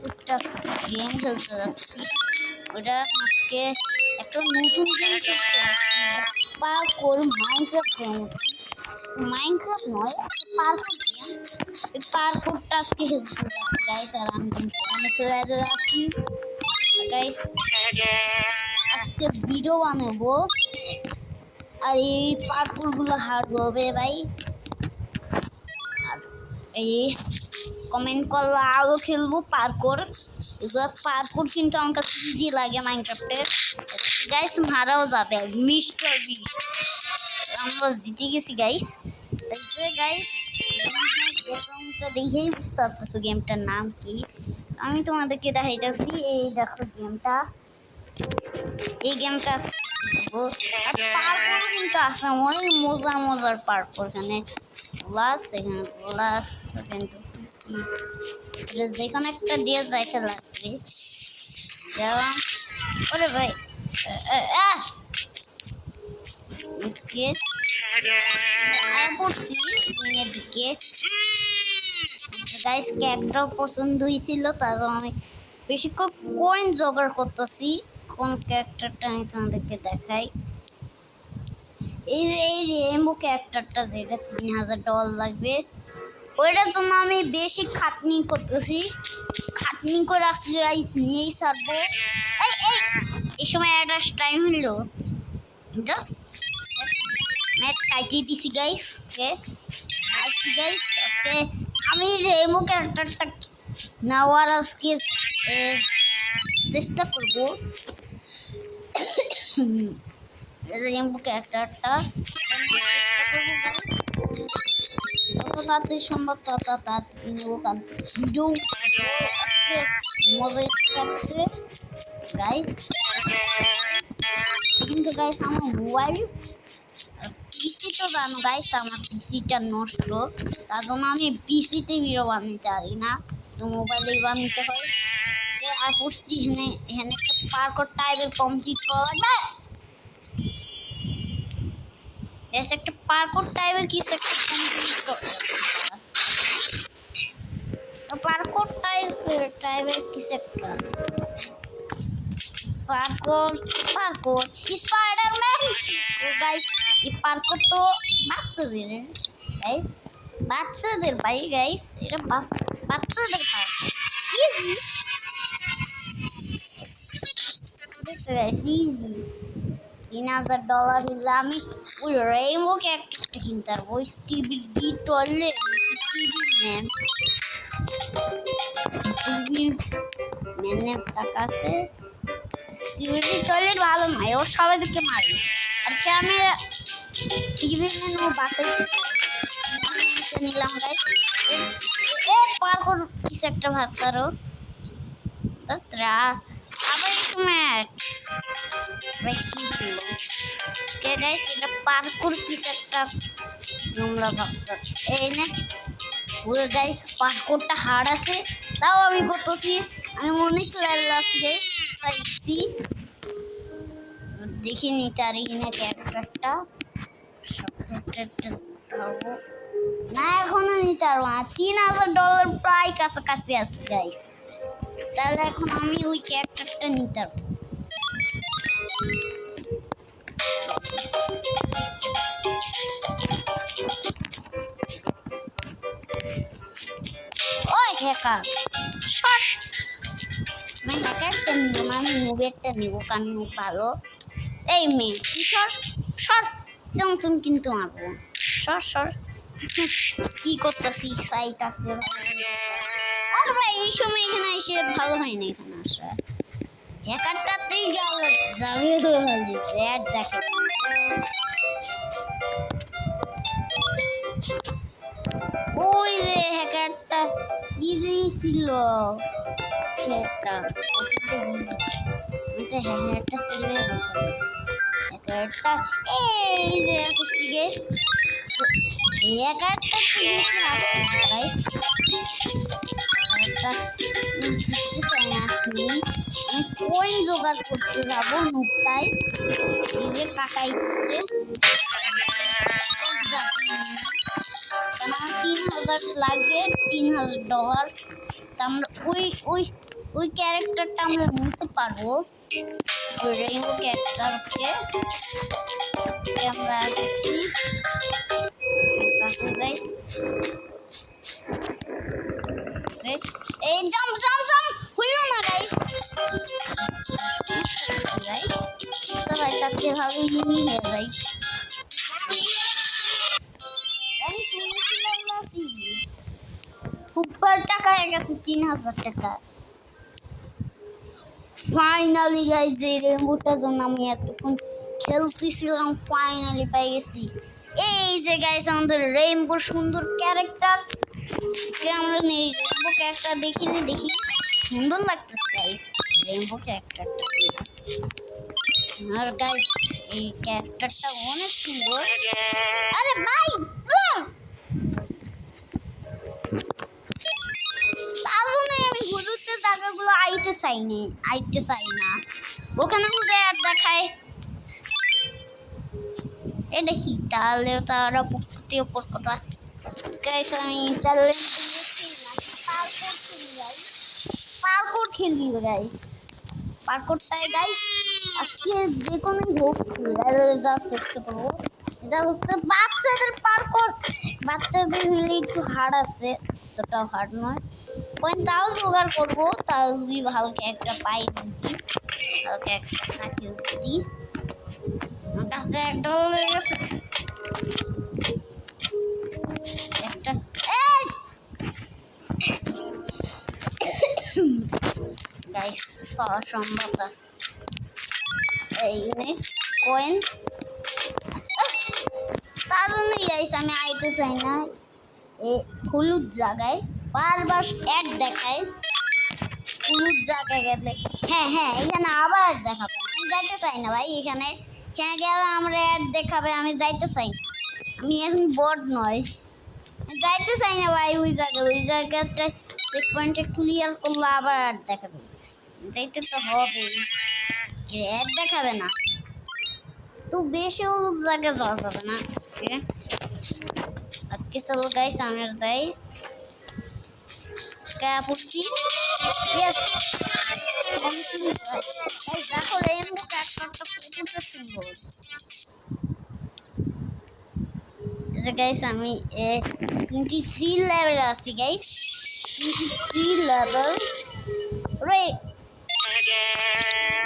একটা গেম খেলতে যাচ্ছি। ওটা আজকে একটা নতুন গেম খেলতে যাচ্ছি, পার্কোর মাইনক্রাফটের মতো। মাইনক্রাফট নয়, পার্কোর গেম। এই পার্কোরটা আজকে খেলতে যাচ্ছি গাইস। আর আমি কিন্তু অনেক রাইডে আছি গাইস। আজকে ভিডিও বানাবো আর এই পার্কোর গুলো হারবো হবে ভাই। আর এই কমেন্ট করলে আরও খেলবো পার্কোর। এগুলো পার্কোর কিন্তু আমার কাছে ইজি লাগে মাইনক্রাফটে গাইস। মারাও যাবে মিস্টার বিস্ট। আমরা জিতে গেছি গাইস। গাইস দেখেই বুঝতে পারতেছো গেমটার নাম কি। আমি তোমাদেরকে দেখাইতেছি। এই দেখো গেমটা, এই গেমটা পার্কোর কিন্তু আছে অনেক মজার মজার পার্কোর। এখানে গ্লাস, এখানে গ্লাস কিন্তু যেখানে একটা দিয়ে যাইতে লাগবে। ওরে ভাই দিকে গাইস ক্যারেক্টার পছন্দ হয়েছিল, তার অনেক বেশি কয়েন জোগাড় করতেছি। কোন ক্যারেক্টারটা আমি তোমাদেরকে দেখাই। এই রেমবো ক্যারেক্টারটা, যেটা $3000 লাগবে, ওইটার জন্য আমি বেশি খাটনি করতেছি। খাটনি করে আসলে গাইস নিয়েই ছাড়বো। এই সময় একটা টাইম হলো ম্যাট কাটিয়ে দিছি গাইস। আসছি গাইস, আজকে আমি রেমো ক্যারেক্টারটা নেওয়ার আজকে চেষ্টা করবো। রেমবো ক্যারেক্টারটা যত তাড়াতাড়ি সম্ভব তত তাড়াতাড়ি নেবো, কারণ ভিডিও মজা থাকছে গাইস। কিন্তু গাইস আমার মোবাইল পিসি তো জানো গাইস, আমার পিসিটা নষ্ট, তার জন্য আমি পিসিতে ভিডিও বানাতে পারি না, তো মোবাইলেই বানাতে হয়। আর পড়ছি এখানে এখানে একটা পার্কর টাইপের কমপ্লিট করা লাগবে। একটা পার্কর টাইপের কিছু একটা কমপ্লিট করা, পার্কর টাইপের কিছু একটা পার্কর পার্কর স্পাইডারম্যান গাইস। এই পার্কর তো বাচ্চাদের গাইস, বাচ্চাদের ভাই গাইস, এটা বাচ্চাদের পার্ক ইজি ইজি। $3000 দিলে আমি ওই রেইনবো ক্যারেক্টারটা কিনতে পারবো। স্টিভি টয়লেট, স্টিভি ম্যানের টাকা আছে। স্টিভি টয়লেট ভালো নয়, ওর সবাইকে মারে। আর ক্যামেরা টিভি ম্যান ও বাঁচাইতে নিলাম গাইস। পার্কর কিছু একটা ভাবতে পারো আবার একটু ম্যাট কি বলবো কে গাইস। এটা পার্কর কিছু একটা নোংরা ভাবতে এই না পুরো গাইস। পার্করটা হার্ড আছে, তাও আমি করতেছি। আমি অনেক লেভেল আছে পাইছি, দেখিনি তার এখানে ক্যারেক্টারটা না, এখনো নিতে পারবো না। $3000 প্রায় কাছাকাছি আছে গাইস, তাহলে এখন আমি ওই ক্যারেক্টারটা নিতে পারবো। ওই হ্যাকার শট, আমি হ্যাকারটা নিব না, আমি মুভেরটা নিব, কারণ ভালো। এই মেয়ে কি সর তুমি কিন্তু মারবো, সর কি করতেছি চাইতাছে। আর ভাই এই সময় এখানে এসে ভালো হয় না, এখানে আসা হ্যাকারটাতেই যাবে রেড দেখে। ওই যে হ্যাকারটা ইজি ছিল, হ্যাকারটা হ্যাকারটা ছিল হ্যাকারটা এই যে গেস হ্যাকারটা বেশি আছে গাইস। আমি কয়েন জোগাড় করতে যাবো, নুকটাই নিজে কাটাইছে। $3000 লাগবে, $3000। তা আমরা ওই ওই ক্যারেক্টারটা আমরা নিতে পারবো। ওই রেইনবো ক্যারেক্টারকে আমরা দেখি যাই। এই জাম্প জাম্প জাম্প হইল না গাইস। সবাই তাকে ভাবে ইনি হয়ে যাই। সুপার টাকা হয়ে গেছে 3000 টাকা। ফাইনালি গাইস যে রেইনবোটার জন্য আমি এতক্ষণ খেলতেছিলাম ফাইনালি পেয়ে গেছি। এই যে গাইস আমাদের রেইনবো সুন্দর ক্যারেক্টার আমরা নেই। রেইনবো ক্যারেক্টার দেখি সুন্দর লাগতেছে গাইস রেইনবো ক্যারেক্টারটা। আর গাইস এই ক্যারেক্টারটা অনেক সুন্দর। আরে ভাই তাহলে আমি হুজুরদের জায়গাগুলো আইতে চাই না। ওখানে হুজুর আর দেখায় এটা কি তাহলে তারা প্রকৃতি ওপর কথা। গাইস আমি চ্যালেঞ্জ পার্কোর খেলি গাইস। পার্কোরটাই গাইস আজকে যে কোনো হোক যাওয়ার চেষ্টা করবো। এটা হচ্ছে বাচ্চাদের পার্কোর। বাচ্চাদের হলে একটু হার্ড আছে, অতটাও হার্ড নয়। তাও জোগাড় করবো, তাও যদি হালকা একটা পাই দিচ্ছি, হালকা একটা থাকি দিচ্ছি। আমার কাছে একটা হয়ে গেছে একটা। গাইস পাওয়া সম্ভব আছে এই কয়েন। তার জন্যই গাইস আমি আইতে চাই না এই হলুদ জায়গায়। বারবার অ্যাড দেখায় হলুদ জায়গায় গেলে। হ্যাঁ এখানে আবার দেখাবে। আমি যাইতে চাই না ভাই। এখানে গেলে আমরা অ্যাড দেখাবে, আমি যাইতে চাই না। আমি এখন বট নয়, যাইতে চাই না ভাই। ওই জায়গাটা চেক পয়েন্টে ক্লিয়ার করলে আবার অ্যাড দেখাবে। যাইতে তো হবে, অ্যাড দেখাবে না তো বেশি হলুদ জায়গায় যাওয়া যাবে না। আজকে চলো গাইস আমরা যাই। পড়ছি দেখো রেইনবো ক্যারেক্টারটা কতটা সুন্দর। গাইস আমি 23 লেভেলে আছি গাইস। 23 লেভেল রে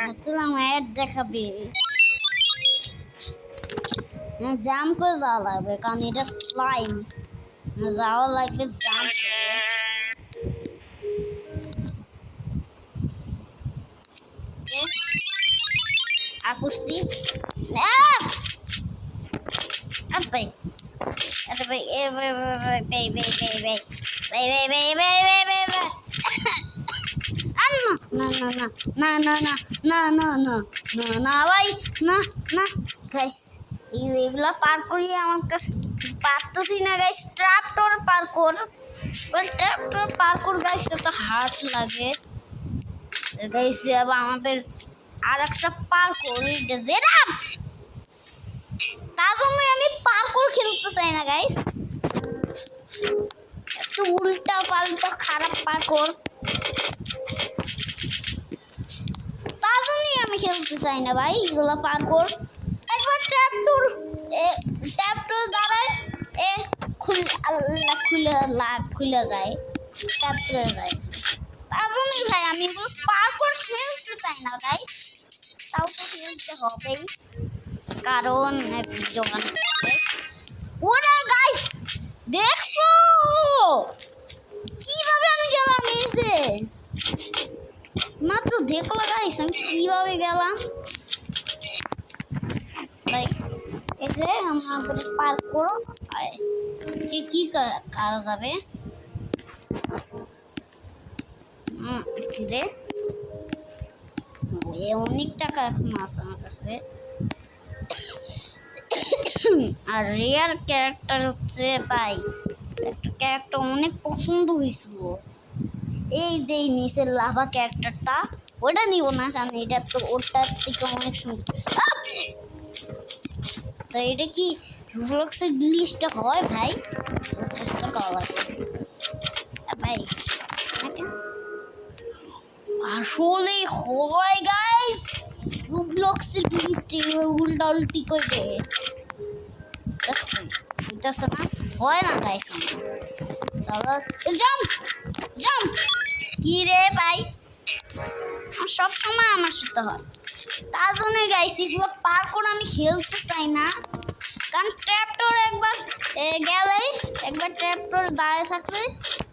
আসলাম অ্যাড দেখাবে। জাম্প করে যাওয়া লাগবে কারণ এটা স্লাইম। যাওয়া লাগবে জাম্প করে। আপুস্তি ভাই আরে ভাই এ ভাই না ভাই না গাইস এগুলা পার করিয়ে আমার কাছে পারতেছি না গাইস। ট্রাপটোর পার্কোর গাইস তো হার্ড লাগে গাইস। আবার আমাদের আর একটা পার্কোর যেটা তার জন্য আমি পার্কোর খেলতে চাই না গাইস। একটু উল্টা পাল্টা খারাপ পার্কোর, তার জন্যই আমি খেলতে চাই না ভাই এগুলো পার্কোর। একবার ট্যাপটোর দাঁড়ায় খুলে যায় ট্যাপটোরে যায়। তার জন্যই ভাই আমি এগুলো পার্কোর খেলতে চাই না ভাই। তাও তো খেলতে হবেই কারণ ওরা গাইস দেখছো কিভাবে আমি গেলাম। এই যে মাত্র দেখো গাইস আমি কিভাবে গেলাম। এই যে আমাদের পার্ক করো কি করা যাবে রে। অনেক টাকা এখন আছে আমার কাছে। আর রেয়ার ক্যারেক্টার হচ্ছে ভাই একটা ক্যারেক্টার অনেক পছন্দ হয়েছিল, এই যে নিচের লাভা ক্যারেক্টারটা। ওটা নিব না কারণ এটা তো ওটার থেকে অনেক সুন্দর। তো এটা কি রোবলক্সের গ্লিচটা হয় ভাই? ভাই আসলে হয় গাইস রুবলক্সের গিফটে উল্টা উল্টি করে বুঝতেছে না হয় না গাইস চলো জাম্প জাম্প কি রে ভাই সব সময় আমার সাথে হয় তার জন্য গাইস এগুলো পার করে আমি খেলতে চাই না কারণ ট্র্যাক্টর একবার গেলে একবার ট্র্যাক্টর দাঁড়িয়ে থাকলে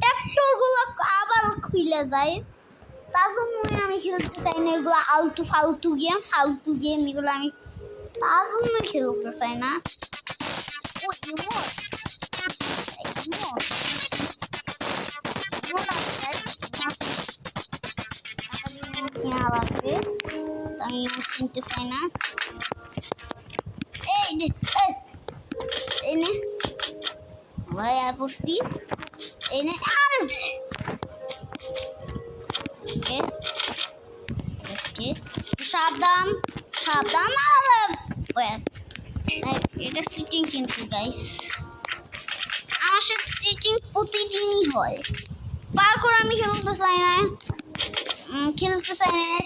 ট্র্যাক্টরগুলো আবার খুলে যায় তার জন্য আমি খেলতে চাই না এগুলো ফালতু গেম এগুলো আমি তার জন্য খেলতে চাই না ও ইমোট আমি কিনতে চাই না এই নে ভাই আর পড়ছি এই নে আর ওকে ওকে সাবধান সাবধান এটা সিটিং কিন্তু গাইস আমার সাথে সিটিং প্রতিদিনই হয় পার্কোর আমি খেলতে চাই না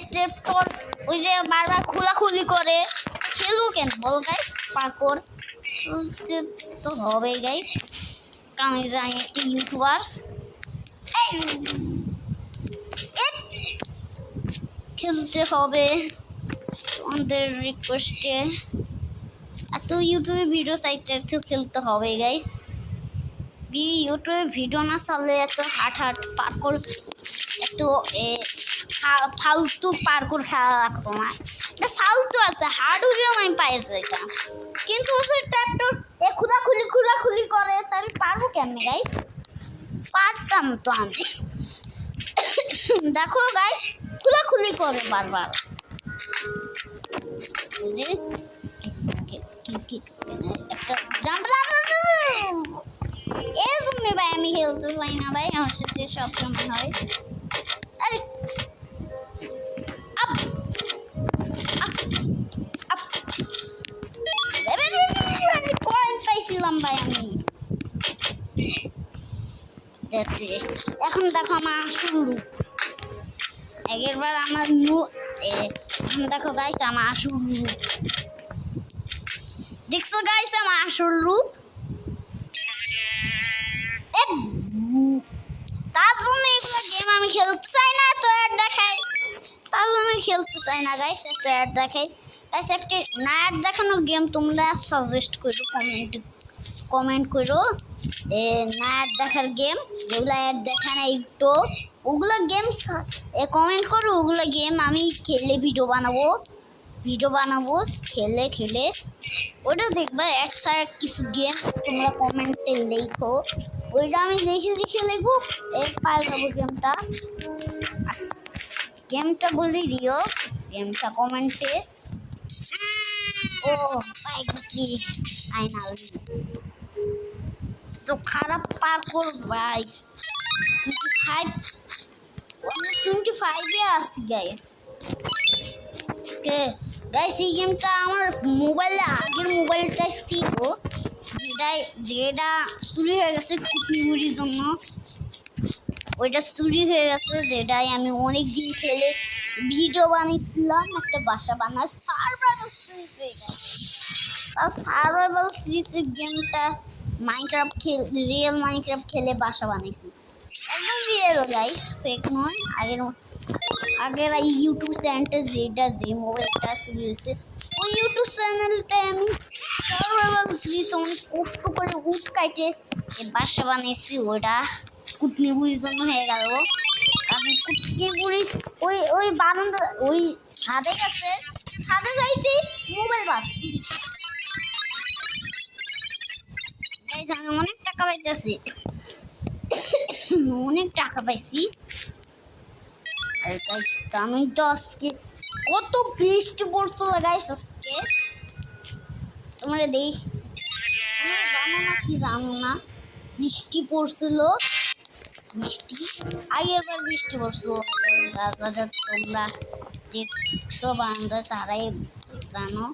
ট্র্যাক্টর ওই যে বারবার খোলাখুলি করে খেলবো কেন বল গাইস পার্কোর তো হবে গাইস কারণ আমি জানি একটা ইউটিউবার খেলতে হবে তোমাদের রিকোয়েস্টে এত ইউটিউবে ভিডিও চাইতে একটু খেলতে হবে গাইস ইউটিউবে ভিডিও না চালে এত হাট পার্কোর একটু ফালতু পার্কোর খেলা লাগতো না এটা ফালতু আছে হার্ড হলেও আমি পাইছি এটা কিন্তু ট্র্যাক্টর খোলাখুলি করে তাহলে পারবো কেমনে গাইস পারতাম তো আমি দেখো গাইস খোলাখুলি করে বারবার যে একটা জাম্প এই জন্য ভাই আমি খেলতে পাই না ভাই আমার সাথে সব সময় হয় আরে কয়েন পাইছিলাম ভাই আমি এখন দেখো আমার আসল রূপ আগেরবার আমার দেখো গাইস আমার আসল রূপ দেখছো গাইস আমার আসল রূপ তার জন্য এগুলো গেম আমি খেলতে চাই না তো অ্যাড দেখাই তার জন্য আমি খেলতে চাই না গাইস এত অ্যাড দেখাই গাইস একটি না অ্যাড দেখানোর গেম তোমরা সাজেস্ট করো কমেন্ট করো না অ্যাড দেখার গেম যেগুলো অ্যাড দেখা না একটু ওগুলো গেম কমেন্ট করো ওগুলো গেম আমি খেলে ভিডিও বানাবো খেলে ওটা দেখবা এক সাইড কিছু গেম তোমরা কমেন্টে লেখো ওইটা আমি দেখে লিখবো পাই যাবো গেমটা বলে দিও গেমটা কমেন্টে ও পাই গেছি আইনাল তো খারাপ পার্কোর গাইস 25 আসছি গাইস গাইস এই গেমটা আমার আগের মোবাইলটা ছিল যেটা চুরি হয়ে গেছে কুটনিমুড়ির জন্য ওইটা চুরি হয়ে গেছে যেটাই আমি অনেক দিন খেলে ভিডিও বানিয়েছিলাম একটা বাসা বানাই সার্ভাইভাল সিরিজের গেমটা রিয়েল মাইনক্রাফট খেলে বাসা বানাইছি একদম রিয়েল গাইস ফেক নয় আগের ইউটিউব চ্যানেলটা যে মোবাইলটা চুরি হয়েছে ওই ইউটিউব চ্যানেলটায় আমি সার্ভাইভাল সিরিজ অনেক কষ্ট করে কাটে বাসা বানিয়েছি ওটা কুটনিবুড়ির জন্য হয়ে গেল আমি কুটনিবুড়ি ওই বারান্দা ওই ছাদে যাইতে মোবাইল বাজছি আমি অনেক টাকা পাইতেছি আমি তো আজকে কত বৃষ্টি পড়ছিল গাইস আজকে তোমরা জানো না বৃষ্টি পড়ছিল আগের বার বৃষ্টি পড়ছিল তোমরা দেখছো বান্ধব তারাই জানো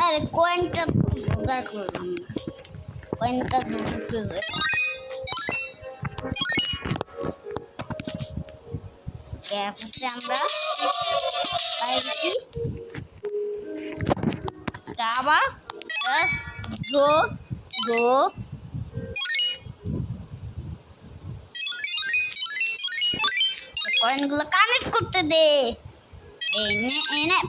আরে কয়েনটা জোগাড় করলাম না, কয়েনটা ঢুকে যায়। ক্যাপসে আমরা পাইছি আবার জাস্ট গো গো কয়েনগুলো কানেক্ট করতে দে। এনে এনে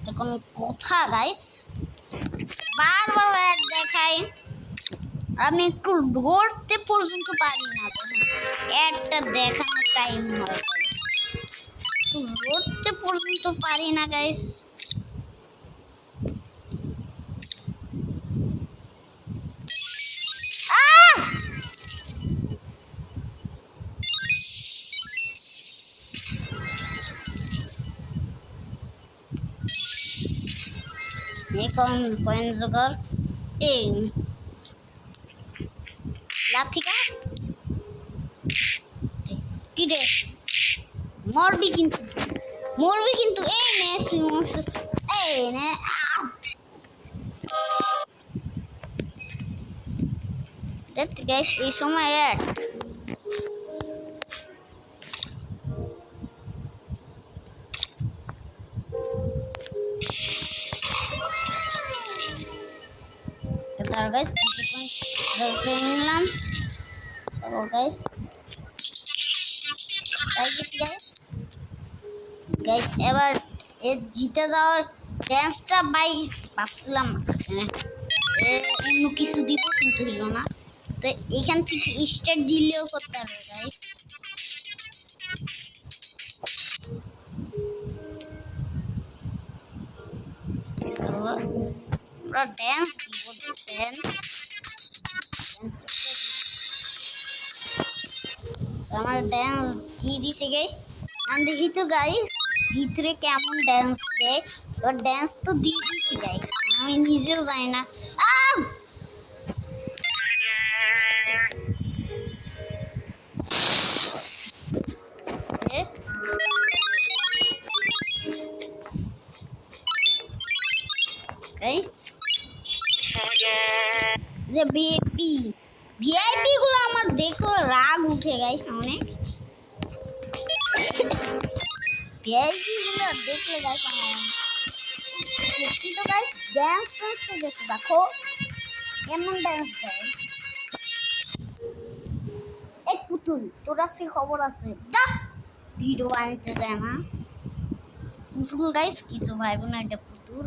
যখন কথা গাইস বারবার অ্যাড দেখাই, আমি একটু ধরতে পর্যন্ত পারি না অ্যাডটা দেখানোর টাইম হয়, একটু ধরতে পর্যন্ত পারি না গাইস। কয়েন জোগাড় এই লাঠিকা কি রে, মরবি কিন্তু, মরবি কিন্তু। এই নে তুই এই নে দেখ গাইস এই সময় অ্যাড তার গাইস নিলাম। চলো গাইস গাইস এবার এ জিতে যাওয়ার ড্যান্সটা বাই ভাবছিলাম অন্য কিছু দিব কিন্তু হইল না, তো এখান থেকে স্টার্ট দিলেও করতে হবে গাইস। আমরা ড্যান্স দিব, আমার ড্যান্স দিয়ে দিছে গাইস। আমি দেখি তো গাইস ভিতরে কেমন ড্যান্স দেয়, ওর ড্যান্স তো দিয়ে দিছি গাইস, আমি নিজেও জানি না। যে ভিআইপি ভিআইপি গুলো আমার দেখো রাগ উঠে গাইস অনেক, ভিআইপি গুলো দেখলে গাইস কিন্তু গাইস ড্যান্স করতে দেখো, দেখো কেমন ড্যান্স দেয়। এক পুতুল তোর আজকে খবর আছে, যা ভিডিও বানাতে দেয় না পুতুল গাইস, কিছু ভাইব না এটা পুতুল।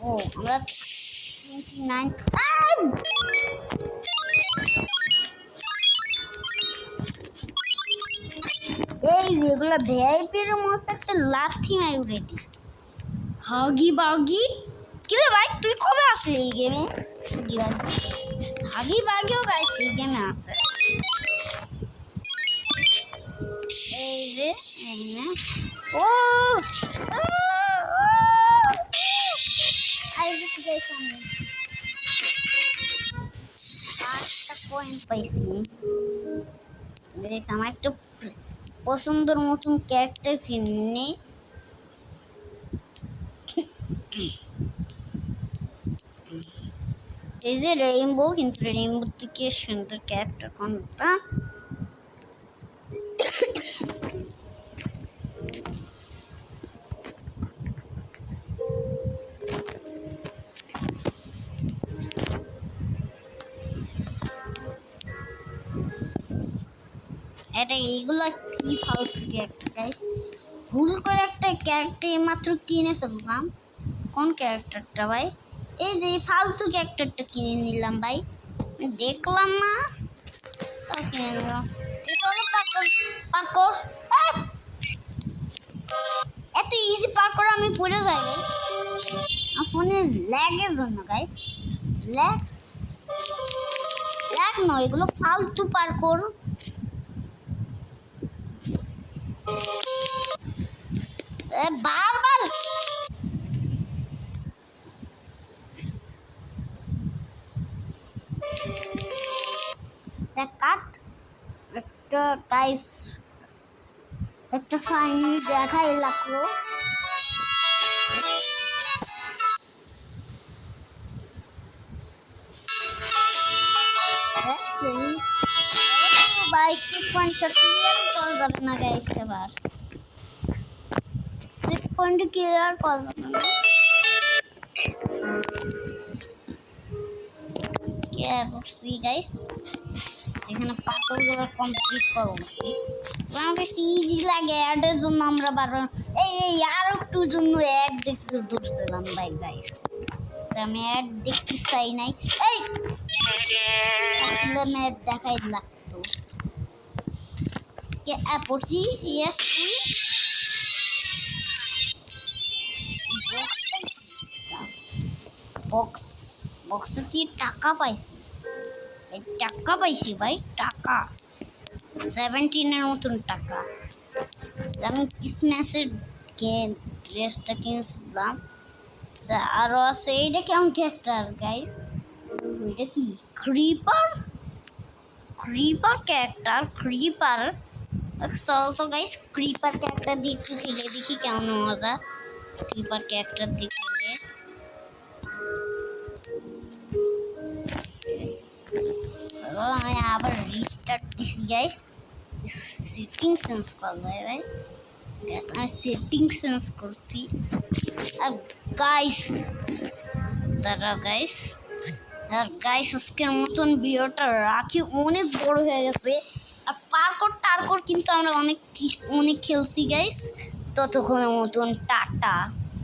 ও আমরা 29 এই যেগুলো ভিআইপির মতো একটা লাথি মারি উঠে দি হাগি বাগি। কি রে ভাই তুই কবে আসলি এই গেমে? হাগি বাগিও গাইস এই গেমে আছে। এই যে ও আই গেছি গাইস আমি 8টা কয়েন পাইছি গাইস। আমার একটু পছন্দের মতন ক্যারেক্টার কিনে এই যে রেইনবো, কিন্তু রেইনবো থেকে সুন্দর ক্যারেক্টার কোনটা? এটা এইগুলো কি ফালতু ক্যারেক্টার গাইস, ভুল করে একটা ক্যারেক্টার মাত্র কিনে ফেললাম। কোন ক্যারেক্টারটা ভাই? এই যে ফালতু ক্যারেক্টারটা কিনে নিলাম ভাই, দেখলাম না তাও কিনে নিলাম। পার্কর এত ইজি পার্কর আমি পড়ে যাই আমার ফোনের ল্যাগের জন্য গাইস, ল্যাগ ল্যাগ নয় এগুলো ফালতু পার্কর। বারবার কাট একটা গাইস একটা ফাইনালি দেখাই লাগলো। বাইক পয়েন্টটা ক্লিয়ার করা যাবে না গাইস, এবার চেক পয়েন্ট ক্লিয়ার করা যাবে না। কে বলছি গাইস, যেখানে পাথরগুলো কমপ্লিট করবো আমাকে ইজি লাগে অ্যাডের জন্য আমরা বারবার এই আর একটু জন্য অ্যাড দেখতে ধরছিলাম ভাই গাইস। আমি অ্যাড দেখতে চাই নাই, এই আসলে আমি অ্যাড দেখাই লাগতো। কে পড়ছি ইয়েস তুই বক্স বক্সে কি টাকা পাইছি, এই টাকা পাইছি ভাই, টাকা 17-এর মতন টাকা। আমি ক্রিসমাসের ড্রেসটা কিনছিলাম। আরো আছে এইটা কেমন ক্যারেক্টার গাইস, এটা কি creeper character creeper. So guys creeper character দিয়ে একটু খেলে দেখি কেমন মজা। ক্রিপার ক্যারেক্টার দিয়ে খেলে আমি আবার রিস্টার্ট দিছি গাইস, সেটিং চেঞ্জ করবো ভাই। আমি সেটিং চেঞ্জ করছি। আর গাইস দাঁড়া গাইস, আর গাইস আজকের মতন ভিডিওটা রাখি, অনেক বড় হয়ে গেছে। আর পার্কর কিন্তু আমরা অনেক খেলছি গাইস। ততক্ষণের মতন টাটা।